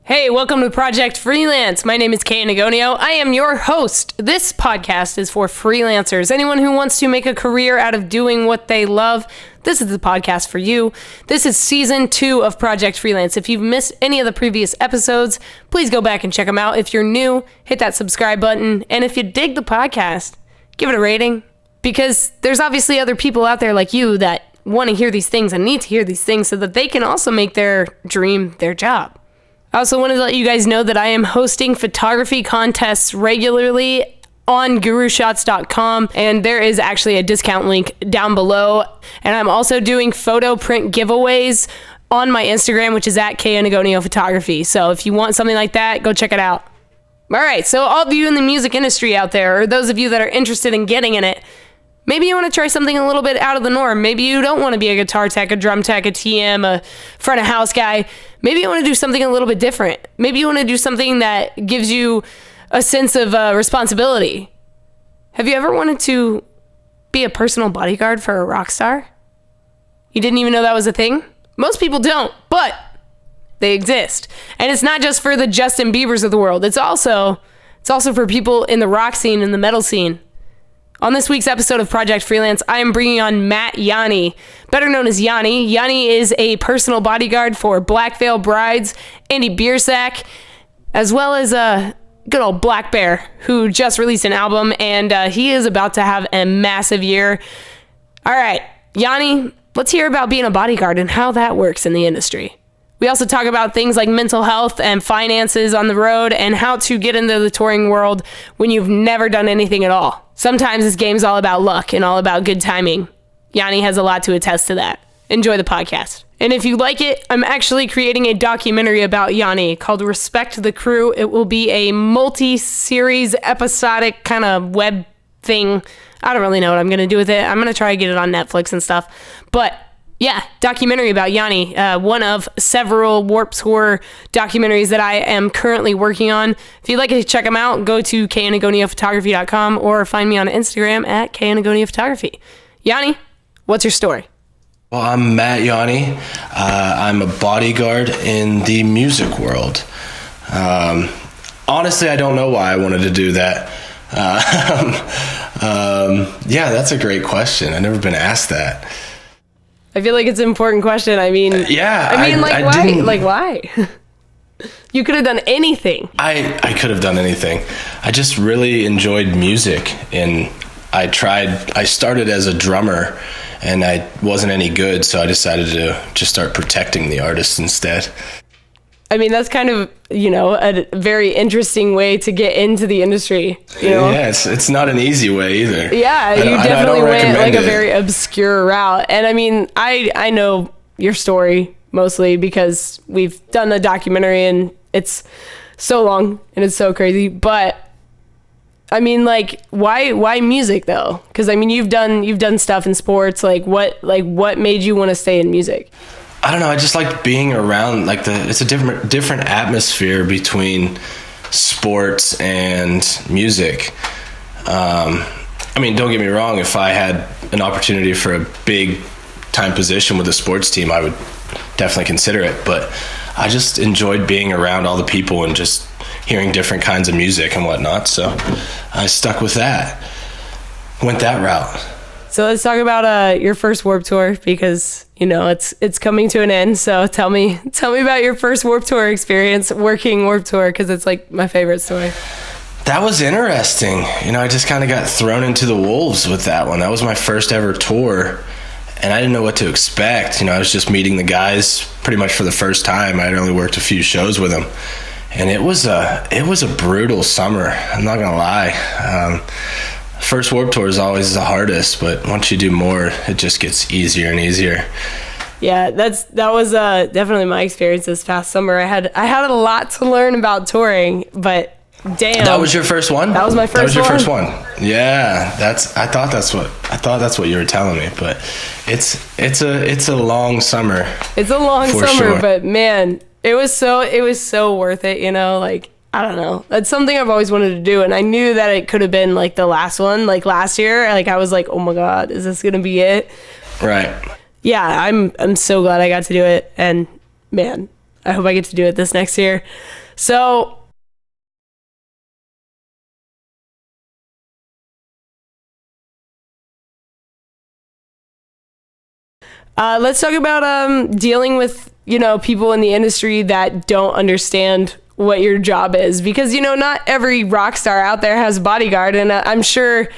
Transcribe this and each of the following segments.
Hey, welcome to Project Freelance. My name is Yani. I am your host. This podcast is for freelancers, anyone who wants to make a career out of doing what they love. This is the podcast for you. This is season 2 of Project Freelance. If you've missed any of the previous episodes, please go back and check them out. If you're new, hit that subscribe button. And if you dig the podcast, give it a rating, because there's obviously other people out there like you that want to hear these things and need to hear these things so that they can also make their dream their job. I also wanted to let you guys know that I am hosting photography contests regularly on gurushots.com, and there is actually a discount link down below. And I'm also doing photo print giveaways on my Instagram, which is at Yani Photography. So if you want something like that, go check it out. All right, so all of you in the music industry out there, or those of you that are interested in getting in it, maybe you want to try something a little bit out of the norm. Maybe you don't want to be a guitar tech, a drum tech, a TM, a front of house guy. Maybe you want to do something a little bit different. Maybe you want to do something that gives you a sense of responsibility. Have you ever wanted to be a personal bodyguard for a rock star? You didn't even know that was a thing? Most people don't, but they exist. And it's not just for the Justin Biebers of the world. It's also for people in the rock scene and the metal scene. On this week's episode of Project Freelance, I am bringing on Matt Yanni, better known as Yani. Yani is a personal bodyguard for Black Veil Brides, Andy Biersack, as well as good old Blackbear, who just released an album, and he is about to have a massive year. All right, Yani, let's hear about being a bodyguard and how that works in the industry. We also talk about things like mental health and finances on the road and how to get into the touring world when you've never done anything at all. Sometimes this game's all about luck and all about good timing. Yani has a lot to attest to that. Enjoy the podcast. And if you like it, I'm actually creating a documentary about Yani called Respect the Crew. It will be a multi-series episodic kind of web thing. I don't really know what I'm going to do with it. I'm going to try to get it on Netflix and stuff. But yeah, documentary about Yani, one of several Warped Tour documentaries that I am currently working on. If you'd like to check them out, go to KAnagoniaphotography.com or find me on Instagram at KAnagoniaphotography. Yani, what's your story? Well, I'm Matt Yanni. I'm a bodyguard in the music world. Honestly, I don't know why I wanted to do that. Yeah, that's a great question. I've never been asked that. I feel like it's an important question. I mean, why? You could have done anything. I could have done anything. I just really enjoyed music, and I started as a drummer, and I wasn't any good, so I decided to just start protecting the artists instead. I mean, that's kind of, a very interesting way to get into the industry, Yeah, it's not an easy way either. Yeah, you definitely went like a very obscure route. And I mean, I know your story mostly because we've done a documentary and it's so long and it's so crazy. But I mean, like, why music though? Because I mean, you've done stuff in sports. What made you want to stay in music? I don't know. I just liked being around it's a different atmosphere between sports and music. I mean, don't get me wrong. If I had an opportunity for a big time position with a sports team, I would definitely consider it. But I just enjoyed being around all the people and just hearing different kinds of music and whatnot. So I stuck with that. Went that route. So let's talk about your first Warped Tour, because it's coming to an end. So tell me about your first Warped Tour experience, working Warped Tour, because it's like my favorite story. That was interesting. I just kind of got thrown into the wolves with that one. That was my first ever tour, and I didn't know what to expect. I was just meeting the guys pretty much for the first time. I had only worked a few shows with them, and it was a brutal summer. I'm not gonna lie. First Warped Tour is always the hardest, but once you do more, it just gets easier and easier. Yeah, that was definitely my experience this past summer. I had a lot to learn about touring, but damn. That was your first one? That was my first one. That was your first one. Yeah, I thought that's what you were telling me, but it's a long summer. It's a long summer, sure. But man, it was so worth it, I don't know. That's something I've always wanted to do, and I knew that it could have been like the last one, like last year. Like I was like, oh my god, is this gonna be it? Right. Yeah, I'm so glad I got to do it, and man, I hope I get to do it this next year. So let's talk about dealing with, people in the industry that don't understand what your job is, because, not every rock star out there has a bodyguard. And I'm sure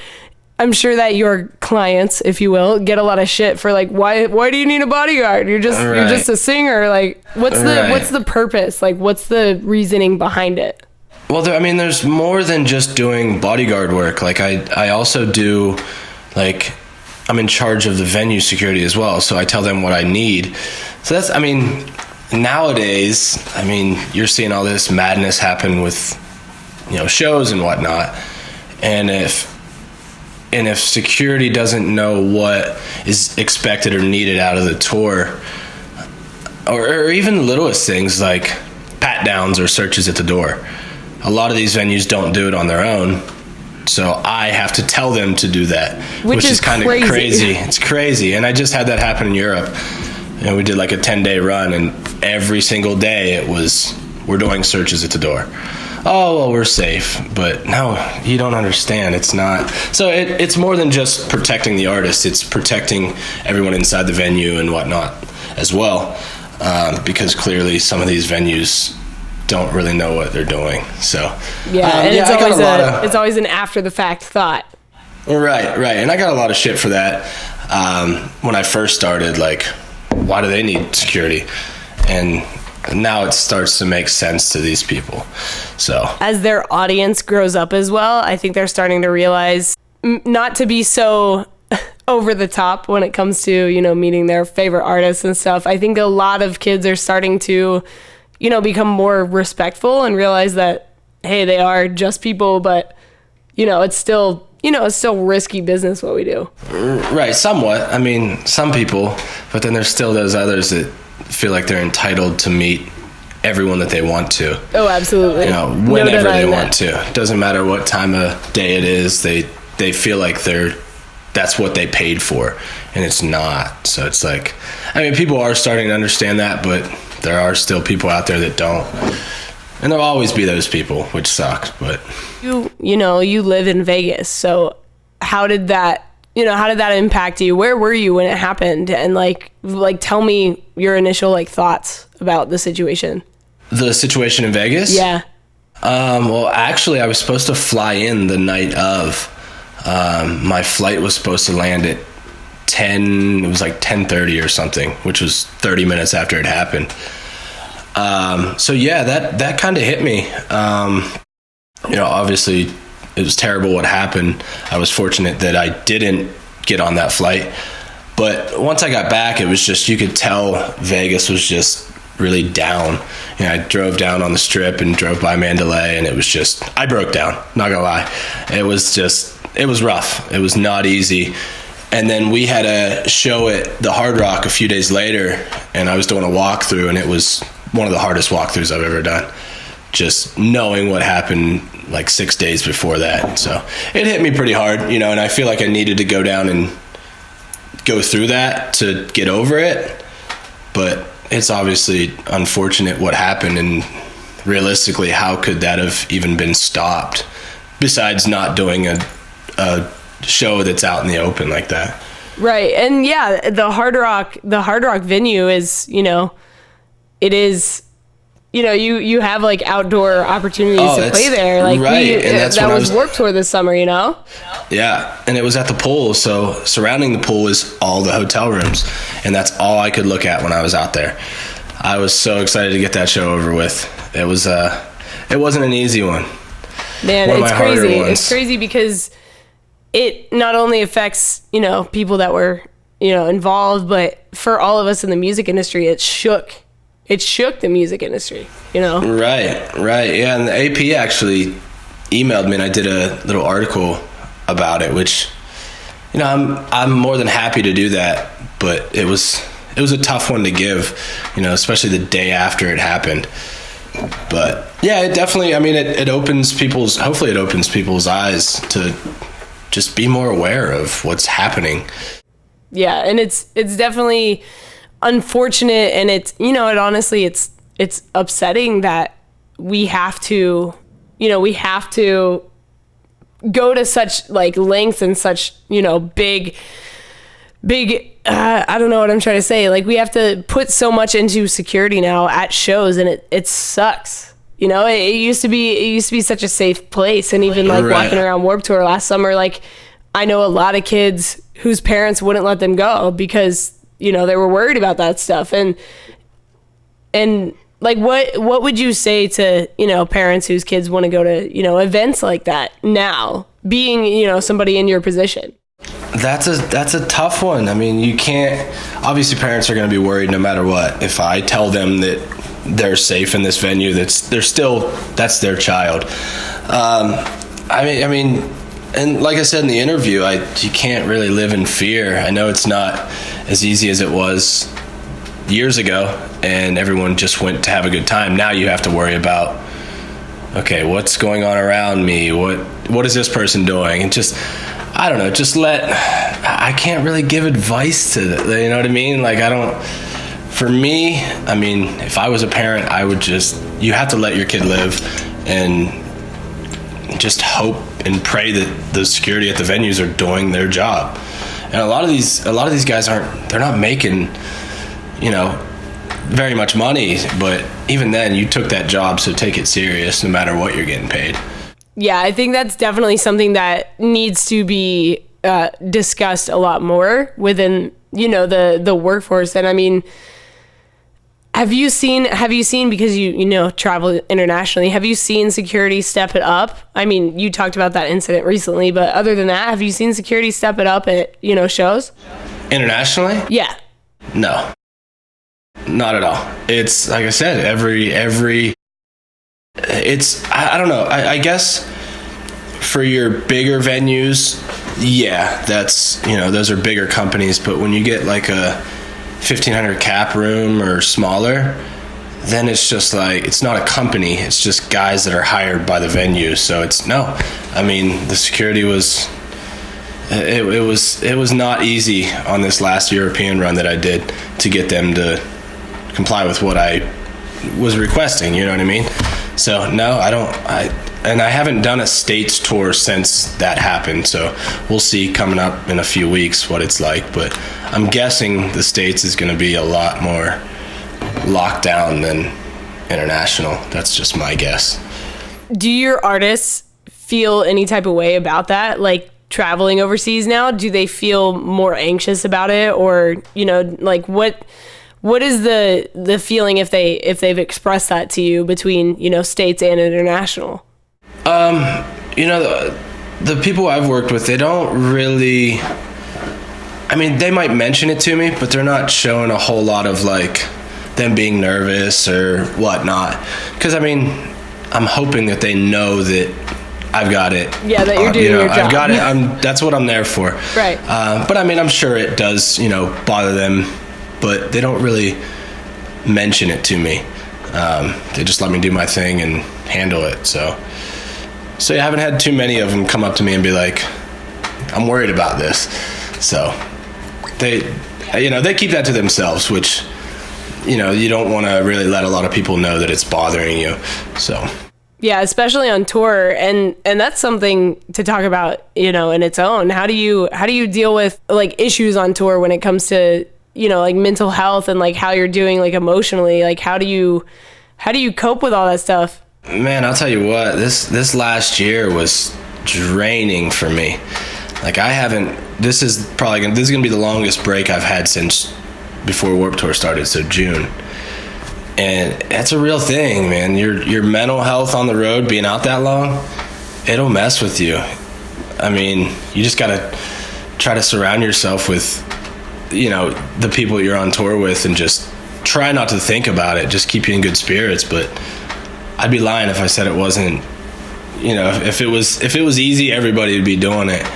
that your clients, if you will, get a lot of shit for like, why do you need a bodyguard? You're just a singer. Like, what's the purpose? Like, what's the reasoning behind it? Well, there's more than just doing bodyguard work. Like I also do, like, I'm in charge of the venue security as well. So I tell them what I need. So that's, nowadays, you're seeing all this madness happen with, shows and whatnot. And if security doesn't know what is expected or needed out of the tour, or even the littlest things like pat downs or searches at the door, a lot of these venues don't do it on their own. So I have to tell them to do that, which is kind of crazy. It's crazy. And I just had that happen in Europe. We did like a 10-day run, and every single day we're doing searches at the door. Oh, well, we're safe. But no, you don't understand. It's not. So it's more than just protecting the artist. It's protecting everyone inside the venue and whatnot as well, because clearly some of these venues don't really know what they're doing. So it's always an after the fact thought. Right. And I got a lot of shit for that when I first started. Like, why do they need security? And now it starts to make sense to these people. So as their audience grows up as well, I think they're starting to realize not to be so over the top when it comes to, meeting their favorite artists and stuff. I think a lot of kids are starting to, become more respectful and realize that, hey, they are just people, but, it's still risky business what we do. Right, somewhat. Some people, but then there's still those others that feel like they're entitled to meet everyone that they want to. Oh, absolutely. Whenever they want to. It doesn't matter what time of day it is. They feel like that's what they paid for, and it's not. So it's like, people are starting to understand that, but there are still people out there that don't. And there'll always be those people, which sucks, but you live in Vegas. So how did that impact you? Where were you when it happened? And like tell me your initial thoughts about the situation. The situation in Vegas? Yeah. Well, actually I was supposed to fly in the night of. My flight was supposed to land at 10:30 or something, which was 30 minutes after it happened. So yeah, that kind of hit me. Obviously it was terrible what happened. I was fortunate that I didn't get on that flight, but once I got back, it was just, you could tell Vegas was just really down. I drove down on the Strip and drove by Mandalay, and it was just, I broke down, not gonna lie. It was rough. It was not easy. And then we had a show at the Hard Rock a few days later, and I was doing a walkthrough, and it was one of the hardest walkthroughs I've ever done. Just knowing what happened like 6 days before that. So it hit me pretty hard, and I feel like I needed to go down and go through that to get over it. But it's obviously unfortunate what happened, and realistically, how could that have even been stopped besides not doing a show that's out in the open like that? Right. And yeah, the Hard Rock venue is, it is, you have like outdoor opportunities to play there. Like right. That was Warped Tour this summer, Yeah. And it was at the pool. So surrounding the pool is all the hotel rooms. And that's all I could look at when I was out there. I was so excited to get that show over with. It wasn't an easy one. Man, it's crazy. It's crazy because it not only affects, people that were, involved, but for all of us in the music industry, it shook the music industry, Right. Yeah. And the AP actually emailed me, and I did a little article about it, which, I'm more than happy to do that, but it was a tough one to give, especially the day after it happened. But yeah, it definitely, hopefully it opens people's eyes to just be more aware of what's happening. Yeah. And it's definitely unfortunate, and it's, it honestly, it's it's upsetting that we have to, we have to go to such like lengths and such, big, I don't know what I'm trying to say. Like, we have to put so much into security now at shows, and it sucks. It used to be such a safe place. And even like walking around Warped Tour last summer, like, I know a lot of kids whose parents wouldn't let them go because, they were worried about that stuff. And like, what would you say to, parents whose kids want to go to, events like that now, being, somebody in your position? That's a tough one. I mean, you can't, obviously parents are going to be worried no matter what. If I tell them that they're safe in this venue, that's their child. I mean, and like I said in the interview, you can't really live in fear. I know it's not as easy as it was years ago, and everyone just went to have a good time. Now you have to worry about, okay, what's going on around me? What is this person doing? And just, I don't know, I can't really give advice to that. You know what I mean? Like, for me, I mean, if I was a parent, I would you have to let your kid live and just hope and pray that the security at the venues are doing their job. And a lot of these guys they're not making, very much money, but even then you took that job, so take it serious no matter what you're getting paid. Yeah, I think that's definitely something that needs to be discussed a lot more within, the workforce. And I mean, have you seen, because you travel internationally, have you seen security step it up? I mean, you talked about that incident recently, but other than that, have you seen security step it up at, shows? Internationally? Yeah. No. Not at all. It's like I said, I don't know. I guess for your bigger venues, yeah, that's, those are bigger companies. But when you get like a 1,500 cap room or smaller, then it's just like, it's not a company. It's just guys that are hired by the venue. So I mean, the security it was not easy on this last European run that I did to get them to comply with what I was requesting, you know what I mean? So no, I haven't done a States tour since that happened, so we'll see coming up in a few weeks what it's like, but I'm guessing the States is going to be a lot more locked down than international. That's just my guess. Do your artists feel any type of way about that? Like, traveling overseas now, do they feel more anxious about it? Or, like, what is the feeling if they've expressed that to you between, States and international? The people I've worked with, they don't really, I mean, they might mention it to me, but they're not showing a whole lot of like them being nervous or whatnot. Because I mean, I'm hoping that they know that I've got it. Yeah, that you're doing your job. I've got it. That's what I'm there for. Right. But I mean, I'm sure it does, bother them, but they don't really mention it to me. They just let me do my thing and handle it. So I haven't had too many of them come up to me and be like, I'm worried about this. So they keep that to themselves, which, you don't want to really let a lot of people know that it's bothering you. So. Yeah, especially on tour, and that's something to talk about, in its own. How do you deal with like issues on tour when it comes to, like mental health and like how you're doing like emotionally? Like how do you cope with all that stuff? Man, I'll tell you what, this last year was draining for me. Like this is going to be the longest break I've had since before Warped Tour started, so June. And that's a real thing, man. Your mental health on the road, being out that long, it'll mess with you. I mean, you just got to try to surround yourself with, the people you're on tour with, and just try not to think about it. Just keep you in good spirits. But I'd be lying if I said it wasn't, if it was easy, everybody would be doing it.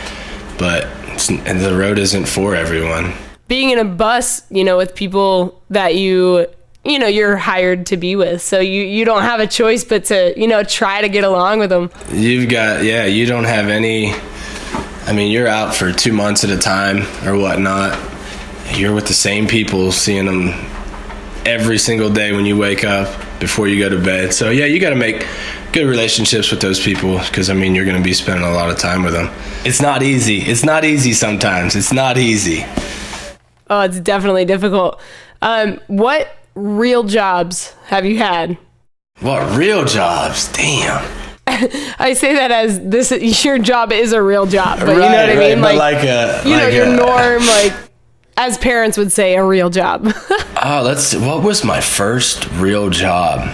But and the road isn't for everyone. Being in a bus, with people that you're hired to be with, so you don't have a choice but to try to get along with them. You don't have any, I mean, you're out for 2 months at a time or whatnot. You're with the same people, seeing them every single day when you wake up. before you go to bed. So yeah, you got to make good relationships with those people, because I mean, you're going to be spending a lot of time with them. It's not easy. It's not easy sometimes. It's not easy. Oh, it's definitely difficult. What real jobs have you had? What real jobs? Damn. I say that as your job is a real job, but you know what I mean? But your norm, like as parents would say, a real job. What was my first real job?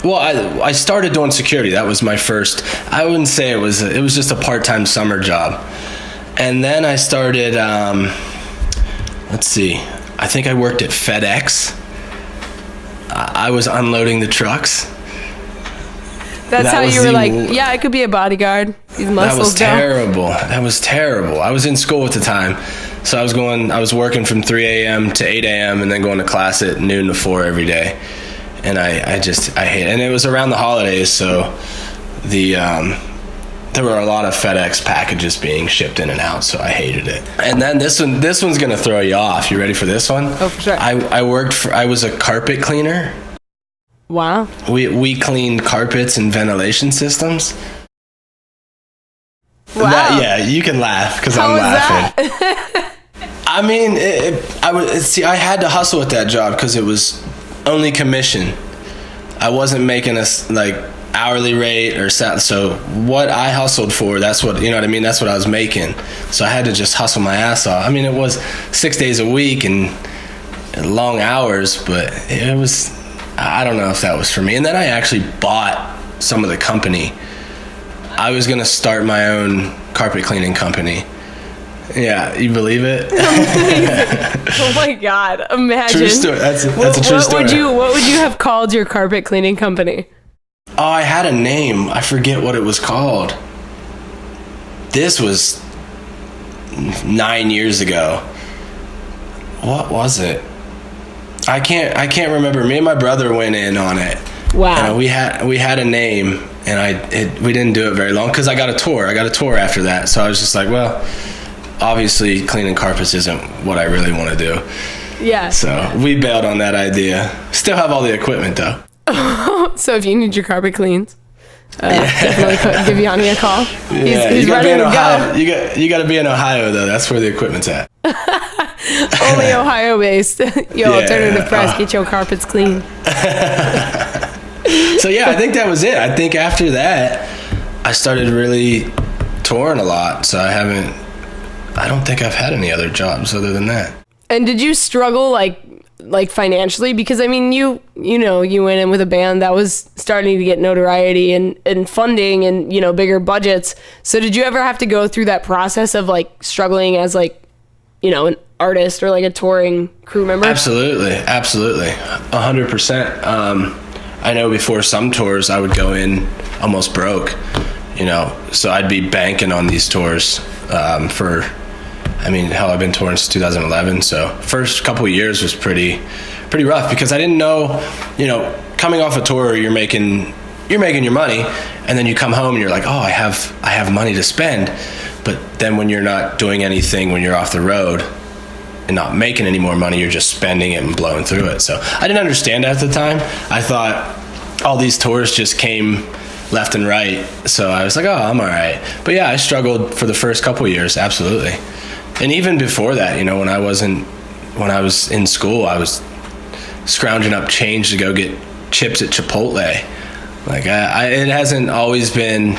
Well, I started doing security. That was my first. I wouldn't say it was just a part-time summer job. And then I started, let's see, I think I worked at FedEx. I was unloading the trucks. That's how you were like, yeah, I could be a bodyguard. These muscles That was terrible. I was in school at the time. So I was working from 3 a.m. to 8 a.m. and then going to class at noon to 4 every day. And I hate it. And it was around the holidays, so there were a lot of FedEx packages being shipped in and out, so I hated it. And then this one's gonna throw you off. You ready for this one? Oh, for sure. I was a carpet cleaner. Wow. We cleaned carpets and ventilation systems. Wow. Yeah, you can laugh because I'm laughing. I mean, I had to hustle at that job because it was only commission. I wasn't making a hourly rate or so what I hustled for, that's what, you know what I mean? That's what I was making. So I had to just hustle my ass off. I mean, it was 6 days a week and long hours, but it was, I don't know if that was for me. And then I actually bought some of the company. I was going to start my own carpet cleaning company. Yeah, you believe it? Oh my God, imagine. True story. That's a true story. What would you have called your carpet cleaning company? Oh, I had a name. I forget what it was called. This was 9 years ago. What was it? I can't remember. Me and my brother went in on it. Wow. And we had a name, and we didn't do it very long because I got a tour. I got a tour after that. So I was just like, well, obviously cleaning carpets isn't what I really want to do. Yeah. So we bailed on that idea. Still have all the equipment though. So if you need your carpet cleans, definitely give Yanni a call. He's ready to go. You got to be in Ohio though. That's where the equipment's at. Only Ohio based. Alternative press. Get your carpets clean. So yeah, I think that was it. I think after that, I started really touring a lot. So I don't think I've had any other jobs other than that. And did you struggle like financially? Because I mean, you went in with a band that was starting to get notoriety and funding and, bigger budgets. So did you ever have to go through that process of like struggling as like, an artist or like a touring crew member? Absolutely. 100%. I know before some tours I would go in almost broke, so I'd be banking on these tours I've been touring since 2011. So first couple of years was pretty rough because I didn't know, coming off a tour, you're making your money, and then you come home and you're like, oh, I have money to spend. But then when you're not doing anything, when you're off the road and not making any more money, you're just spending it and blowing through it. So I didn't understand that at the time. I thought all these tours just came left and right. So I was like, oh, I'm all right. But yeah, I struggled for the first couple of years. Absolutely. And even before that, when I was in school, I was scrounging up change to go get chips at Chipotle. Like it hasn't always been,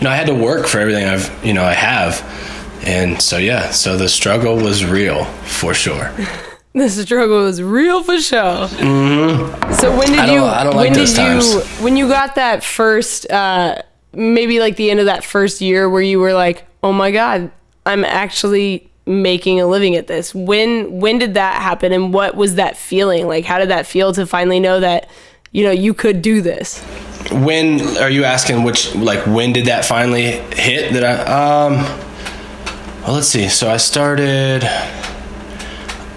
I had to work for everything I have. And so, yeah, so the struggle was real for sure. The struggle was real for sure. Mm-hmm. So when you got that first, maybe like the end of that first year where you were like, oh my God, I'm actually making a living at this. When did that happen, and what was that feeling? Like, how did that feel to finally know that, you could do this? When are you asking when did that finally hit that well, let's see. So I started,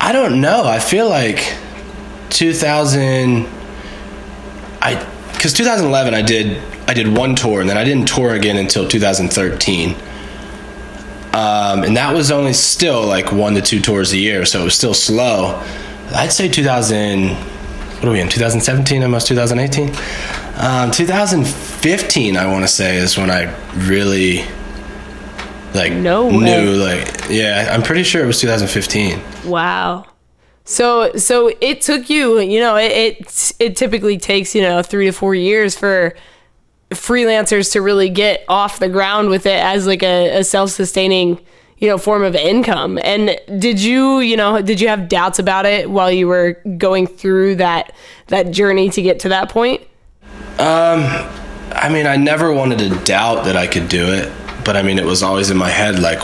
I don't know. I feel like 2011 I did one tour, and then I didn't tour again until 2013. And that was only still like 1 to 2 tours a year, so it was still slow. I'd say 2013 what are we in, 2017, almost 2018? 2015, I want to say, is when I really I'm pretty sure it was 2015. Wow. So it took you, it typically takes, 3 to 4 years for freelancers to really get off the ground with it as like a self-sustaining, form of income. And did you have doubts about it while you were going through that journey to get to that point? I never wanted to doubt that I could do it, but it was always in my head, like,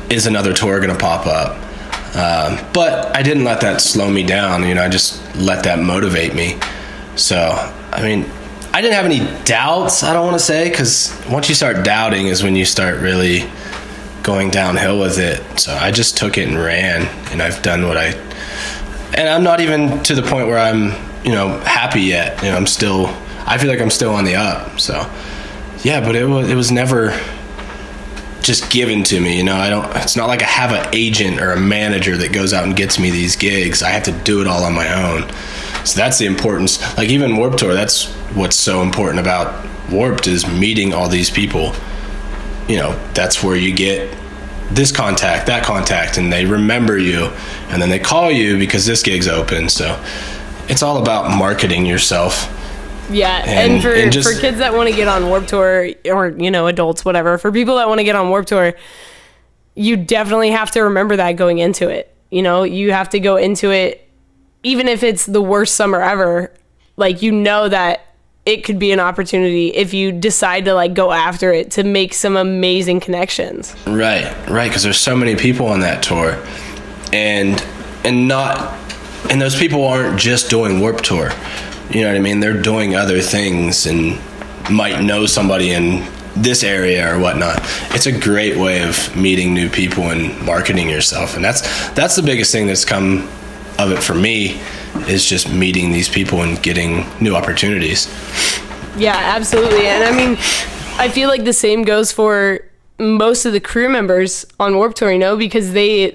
is another tour going to pop up? But I didn't let that slow me down. I just let that motivate me. So, I didn't have any doubts, I don't want to say, because once you start doubting is when you start really going downhill with it. So I just took it and ran, and I've done and I'm not even to the point where I'm, happy yet. I feel like I'm still on the up. So, yeah, but it was never just given to me. It's not like I have an agent or a manager that goes out and gets me these gigs. I have to do it all on my own. So that's the importance. Like, even Warped Tour, that's what's so important about Warped, is meeting all these people. That's where you get this contact, that contact, and they remember you, and then they call you because this gig's open. So it's all about marketing yourself. Yeah, and for kids that want to get on Warped Tour, or, adults, whatever, for people that want to get on Warped Tour, you definitely have to remember that going into it. You have to go into it, even if it's the worst summer ever, like, that it could be an opportunity if you decide to, like, go after it, to make some amazing connections. Right, because there's so many people on that tour, and those people aren't just doing Warped Tour. You know what I mean? They're doing other things and might know somebody in this area or whatnot. It's a great way of meeting new people and marketing yourself. And that's the biggest thing that's come of it for me, is just meeting these people and getting new opportunities. Yeah, absolutely. And I feel like the same goes for most of the crew members on Warped Tour, because a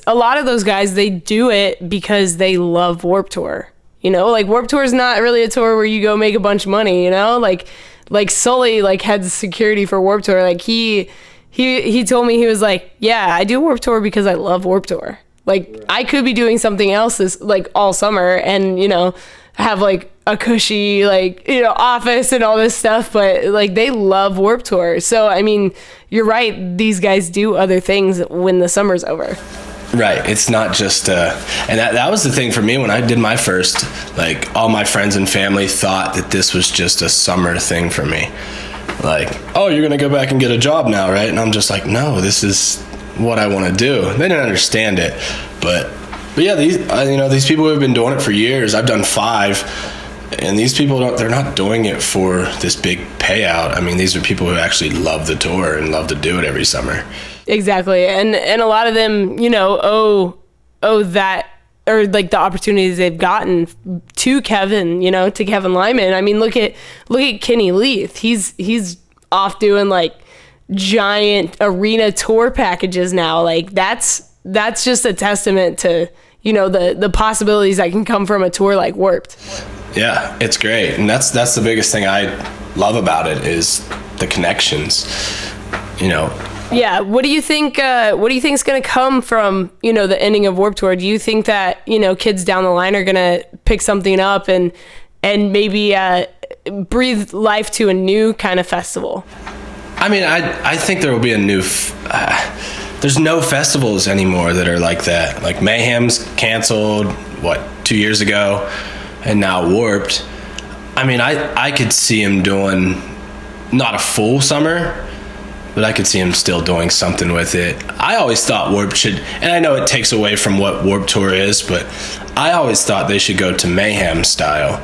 lot of those guys, they do it because they love Warped Tour. Like, Warped Tour is not really a tour where you go make a bunch of money, like Sully, like, had security for Warped Tour. Like, he told me, he was like, yeah, I do Warped Tour because I love Warped Tour. Like, I could be doing something else this, like, all summer and, have, like, a cushy, like, office and all this stuff, but, like, they love Warped Tour. So, you're right. These guys do other things when the summer's over. Right. It's not just, and that was the thing for me when I did my first, like, all my friends and family thought that this was just a summer thing for me. Like, oh, you're going to go back and get a job now, right? And I'm just like, no, this is what I want to do. They didn't understand it, but yeah, these people who have been doing it for years. I've done 5, and these people they're not doing it for this big payout. These are people who actually love the tour and love to do it every summer. Exactly. And a lot of them, owe that, or like the opportunities they've gotten to Kevin, to Kevin Lyman. Look at Kenny Leith. He's off doing, like, giant arena tour packages now. Like, that's just a testament to, the possibilities that can come from a tour like Warped. Yeah, it's great. And that's the biggest thing I love about it, is the connections, Yeah. What do you think is going to come from, the ending of Warped Tour? Do you think that, kids down the line are going to pick something up and maybe breathe life to a new kind of festival? I think there will be a new, there's no festivals anymore that are like that. Like, Mayhem's canceled, 2 years ago, and now Warped. I could see him doing not a full summer, but I could see him still doing something with it. I always thought Warped should, and I know it takes away from what Warped Tour is, but I always thought they should go to Mayhem style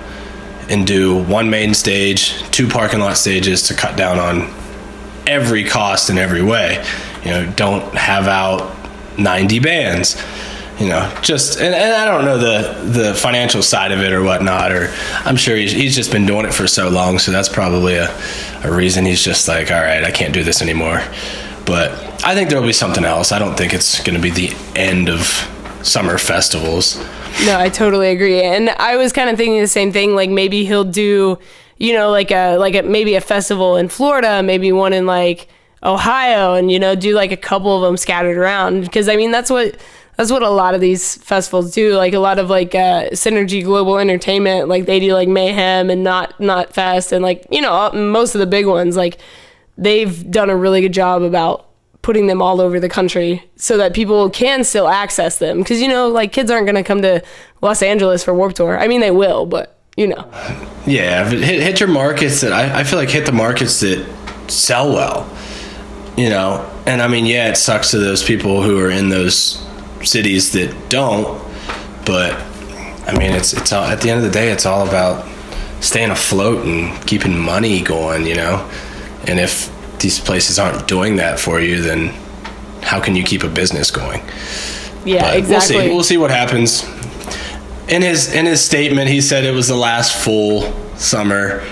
and do 1 main stage, 2 parking lot stages to cut down on every cost in every way. Don't have out 90 bands. Just, and I don't know the financial side of it or whatnot, or I'm sure he's just been doing it for so long, so that's probably a reason he's just like, all right, I can't do this anymore. But I think there'll be something else. I don't think it's going to be the end of summer festivals. No, I totally agree. And I was kind of thinking the same thing. Like maybe he'll do, like maybe a festival in Florida, maybe one in like Ohio, and do like a couple of them scattered around. Because I mean, that's what a lot of these festivals do. Like a lot of like Synergy Global Entertainment, like they do like Mayhem and Not Fest, and like most of the big ones, like they've done a really good job about putting them all over the country so that people can still access them. Because, like kids aren't going to come to Los Angeles for Warped Tour. I mean, they will, but, Yeah, hit your markets that I feel like hit the markets that sell well, And I mean, yeah, it sucks to those people who are in those cities that don't. But, I mean, it's all, at the end of the day, it's all about staying afloat and keeping money going, And if these places aren't doing that for you, then how can you keep a business going? Yeah, but exactly. We'll see what happens. In his statement, he said it was the last full summer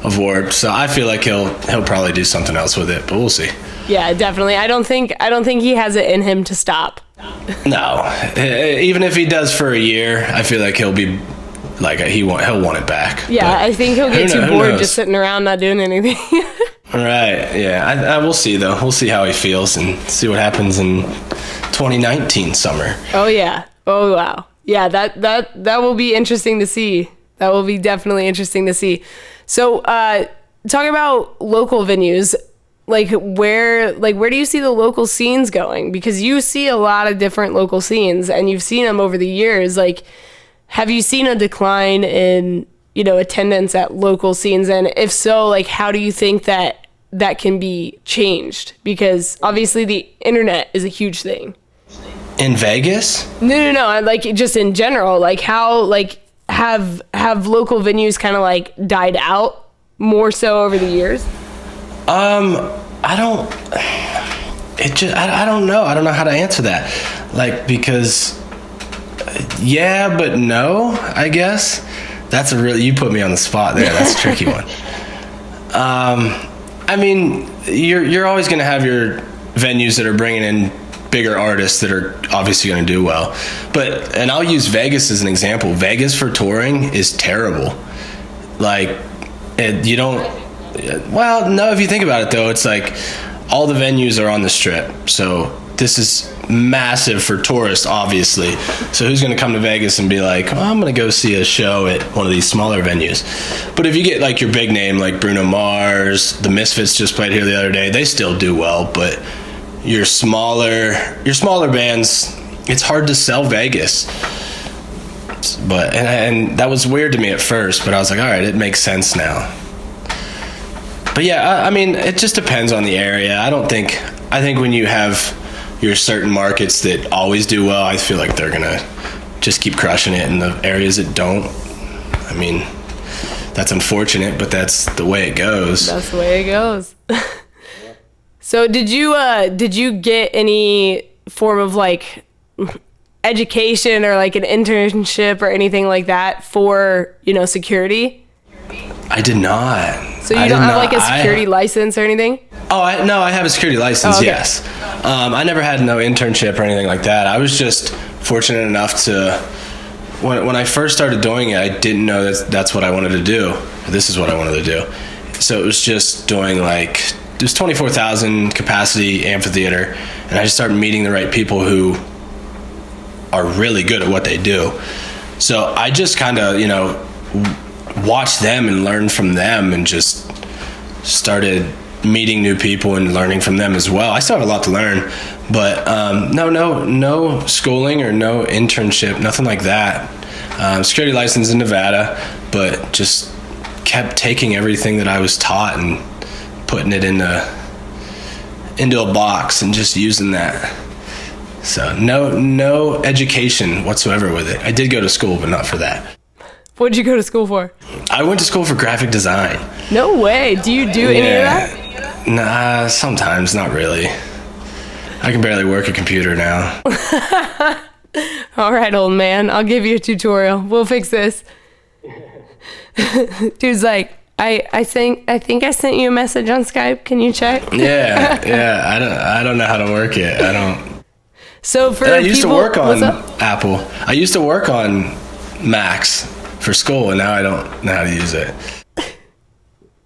of Warped, so I feel like he'll probably do something else with it, but we'll see. Yeah, definitely. I don't think he has it in him to stop. No, even if he does for a year, I feel like he'll be like he'll want it back. Yeah, I think he'll get too bored just sitting around not doing anything. Right, yeah. I will see, though. We'll see how he feels and see what happens in 2019 summer. Oh, yeah. Oh, wow. Yeah, that will be interesting to see. That will be definitely interesting to see. So, talking about local venues, where do you see the local scenes going? Because you see a lot of different local scenes, and you've seen them over the years. Have you seen a decline in attendance at local scenes? And if so, how do you think that can be changed? Because obviously the internet is a huge thing. In Vegas? No. Just in general, how have local venues kind of died out more so over the years? I don't know. I don't know how to answer that. Because yeah, but no, I guess. That's you put me on the spot there. That's a tricky one. I mean, you're always going to have your venues that are bringing in bigger artists that are obviously going to do well. And I'll use Vegas as an example. Vegas for touring is terrible. If you think about it though, it's like all the venues are on the Strip. So this is massive for tourists, obviously. So who's going to come to Vegas and be like, oh, I'm going to go see a show at one of these smaller venues? But if you get your big name, like Bruno Mars, the Misfits just played here the other day, they still do well. But your smaller bands, it's hard to sell Vegas. But and that was weird to me at first, but I was like, all right, it makes sense now. But yeah, I mean, it just depends on the area. I think when you have your certain markets that always do well, I feel like they're gonna just keep crushing it. In the areas that don't, I mean, that's unfortunate, but that's the way it goes. That's the way it goes. So did you get any form of education or an internship or anything like that for security? I did not. So you don't have a security license or anything? Oh, I have a security license, okay. Yes. I never had no internship or anything like that. I was just fortunate enough to, when I first started doing it, I didn't know that's what I wanted to do. This is what I wanted to do. So it was just doing there's 24,000 capacity amphitheater, and I just started meeting the right people who are really good at what they do. So I just kind of, watch them and learn from them, and just started meeting new people and learning from them as well. I still have a lot to learn, but no schooling or no internship, nothing like that. Security license in Nevada, but just kept taking everything that I was taught and putting it into a box and just using that. So no education whatsoever with it. I did go to school, but not for that. What'd you go to school for? I went to school for graphic design. No way. Do you do any of that? Nah, sometimes, not really. I can barely work a computer now. All right, old man. I'll give you a tutorial. We'll fix this. Dude's like, I think I sent you a message on Skype. Can you check? Yeah. I don't know how to work it. I don't. So for and I used people, to work on what's up? Apple. I used to work on Macs for school, and now I don't know how to use it.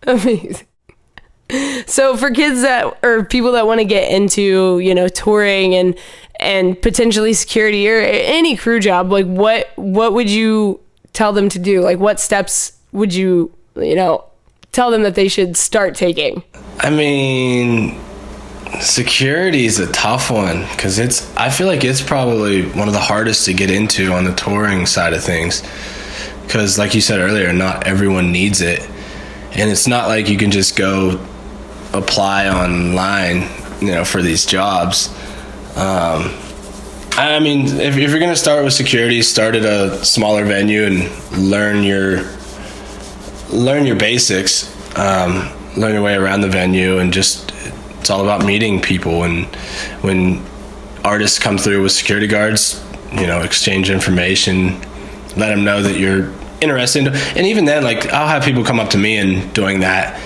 Amazing. So for kids or people that want to get into, touring and potentially security or any crew job, like what would you tell them to do? Like what steps would you, tell them that they should start taking? I mean, security is a tough one because I feel like it's probably one of the hardest to get into on the touring side of things. Because like you said earlier, not everyone needs it. And it's not like you can just go apply online, for these jobs. I mean, if you're going to start with security, start at a smaller venue and learn your basics, learn your way around the venue, and just it's all about meeting people. And when artists come through with security guards, exchange information, let them know that you're interested. And even then, like, I'll have people come up to me and doing that.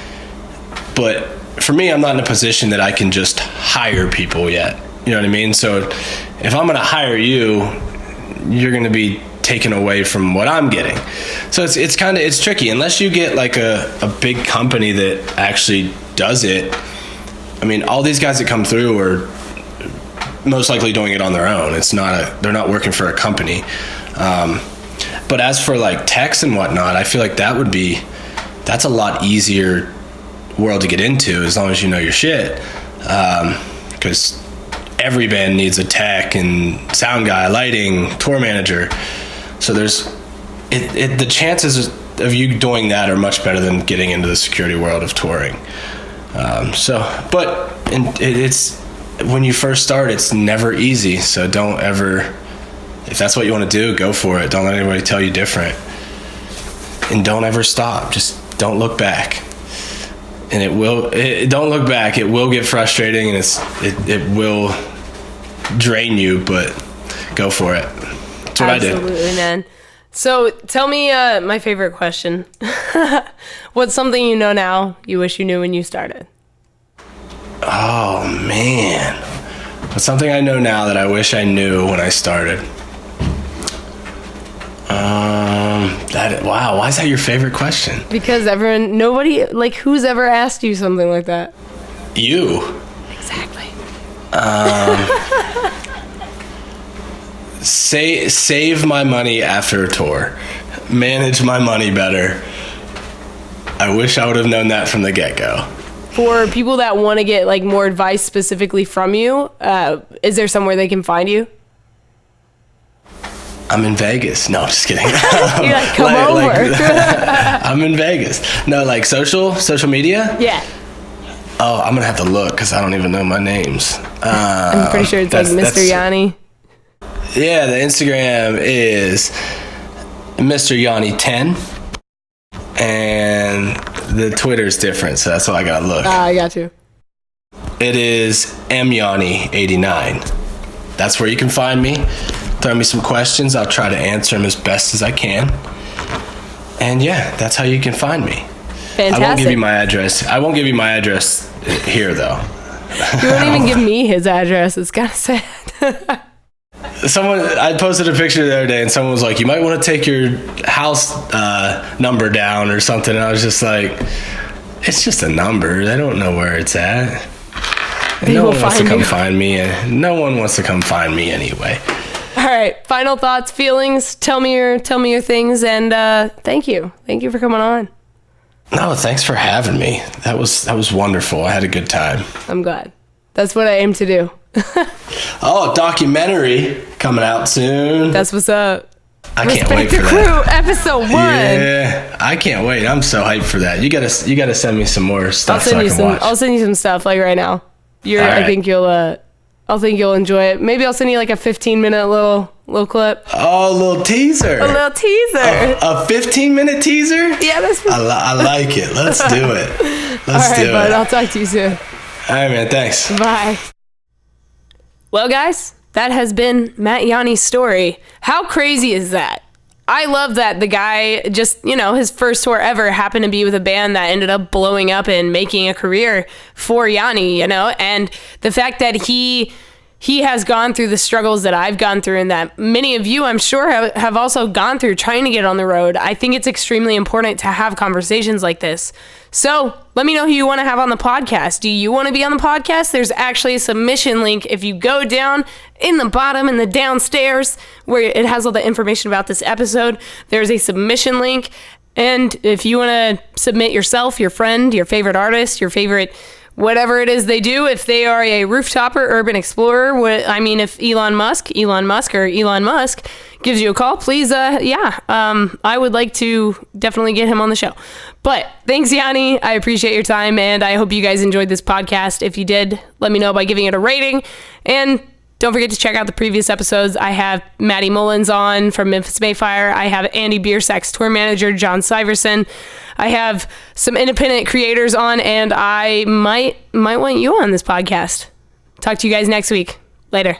But for me, I'm not in a position that I can just hire people yet. You know what I mean? So if I'm going to hire you, you're going to be taken away from what I'm getting. So it's tricky unless you get like a big company that actually does it. I mean, all these guys that come through are most likely doing it on their own. They're not working for a company. But as for like techs and whatnot, I feel like that's a lot easier world to get into as long as you know your shit. Because every band needs a tech and sound guy, lighting, tour manager. So the chances of you doing that are much better than getting into the security world of touring. It's when you first start, it's never easy. So don't ever, if that's what you want to do, go for it. Don't let anybody tell you different. And don't ever stop. Just don't look back. And don't look back. It will get frustrating and it will drain you, but go for it. That's what I did. Absolutely, man. So tell me my favorite question. What's something you know now you wish you knew when you started? Oh, man. What's something I know now that I wish I knew when I started? Wow, why is that your favorite question? Because nobody, like, who's ever asked you something like that? You. Exactly. Save my money after a tour. Manage my money better. I wish I would have known that from the get-go. For people that want to get, like, more advice specifically from you, is there somewhere they can find you? I'm in Vegas. No, I'm just kidding. You're like, come over. I'm in Vegas. No, like social media? Yeah. Oh, I'm going to have to look because I don't even know my names. I'm pretty sure it's like Mr. Yanni. Yeah, the Instagram is Mr. Yanni 10. And the Twitter's different, so that's why I got to look. I got you. It is myanni89. That's where you can find me. Throw me some questions. I'll try to answer them as best as I can. And yeah, that's how you can find me. Fantastic. I won't give you my address. I won't give you my address here, though. You won't even give me his address. It's kind of sad. I posted a picture the other day, and someone was like, you might want to take your house number down or something. And I was just like, it's just a number. They don't know where it's at. And no one wants to come find me. No one wants to come find me anyway. All right. Final thoughts, feelings. Tell me your things, and thank you. Thank you for coming on. No, thanks for having me. That was wonderful. I had a good time. I'm glad. That's what I aim to do. Oh, documentary coming out soon. That's what's up. I can't wait for that. Respect the Crew, episode 1. Yeah, I can't wait. I'm so hyped for that. You gotta send me some more stuff so I can watch. I'll send you some stuff like right now. Right. I think you'll enjoy it. Maybe I'll send you like a 15-minute little clip. Oh, a little teaser. A little teaser. A 15-minute teaser? Yeah, that's. I like it. Let's do it. Let's do it. Bud, I'll talk to you soon. All right, man. Thanks. Bye. Well, guys, that has been Matt Yanni's story. How crazy is that? I love that the guy just, his first tour ever happened to be with a band that ended up blowing up and making a career for Yanni, and the fact that he he has gone through the struggles that I've gone through, and that many of you, I'm sure, have also gone through trying to get on the road. I think it's extremely important to have conversations like this. So let me know who you want to have on the podcast. Do you want to be on the podcast? There's actually a submission link. If you go down in the bottom in the downstairs where it has all the information about this episode, there's a submission link. And if you want to submit yourself, your friend, your favorite artist, your favorite whatever it is they do, if they are a rooftopper, urban explorer, if Elon Musk gives you a call, please, I would like to definitely get him on the show. But thanks, Yanni. I appreciate your time, and I hope you guys enjoyed this podcast. If you did, let me know by giving it a rating, and don't forget to check out the previous episodes. I have Maddie Mullins on from Memphis Mayfire. I have Andy Biersack's tour manager, John Syverson. I have some independent creators on, and I might want you on this podcast. Talk to you guys next week. Later.